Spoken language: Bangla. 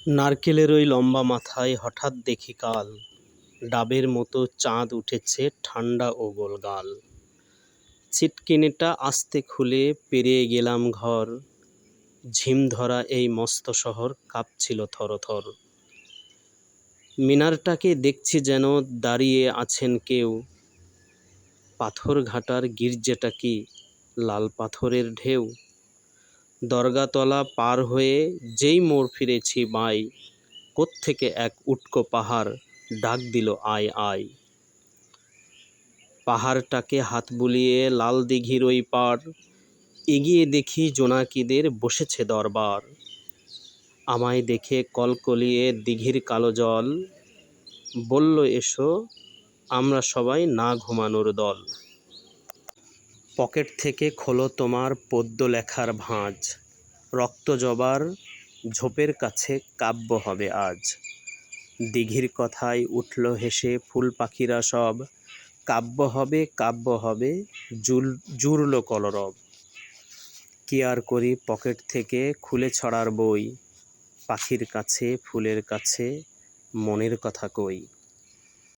নারকেলের ওই লম্বা মাথায় হঠাৎ দেখি কাল, ডাবের মতো চাঁদ উঠেছে ঠান্ডা ও গোলগাল। ছিটকিনিটা আস্তে খুলে পেরিয়ে গেলাম ঘর, ঝিম ধরা এই মস্ত শহর কাঁপছিল থরথর। মিনারটাকে দেখছি যেন দাঁড়িয়ে আছেন কেউ, পাথর ঘাটার গির্জেটা কি লাল পাথরের ঢেউ। দরগাতলা পার হয়ে যেই মোড় ফিরেছি বাঁই, কোত্থেকে এক উটকো পাহাড় ডাক দিল আয় আয়। পাহাড়টাকে হাত বুলিয়ে লাল দিঘির ওই পার, এগিয়ে দেখি জোনাকিদের বসেছে দরবার। আমায় দেখে কলকলিয়ে দিঘির কালো জল, বলল এসো আমরা সবাই না ঘুমানোর দল। পকেট থেকে খোলো তোমার পদ্য লেখার ভাঁজ, রক্ত জবার ঝোপের কাছে কাব্য হবে আজ। দিঘির কথায় উঠল হেসে ফুল পাখিরা সব, কাব্য হবে কাব্য হবে জুড়ল কলরব। কি আর করি পকেট থেকে খুলে ছড়ার বই, পাখির কাছে ফুলের কাছে মনের কথা কই।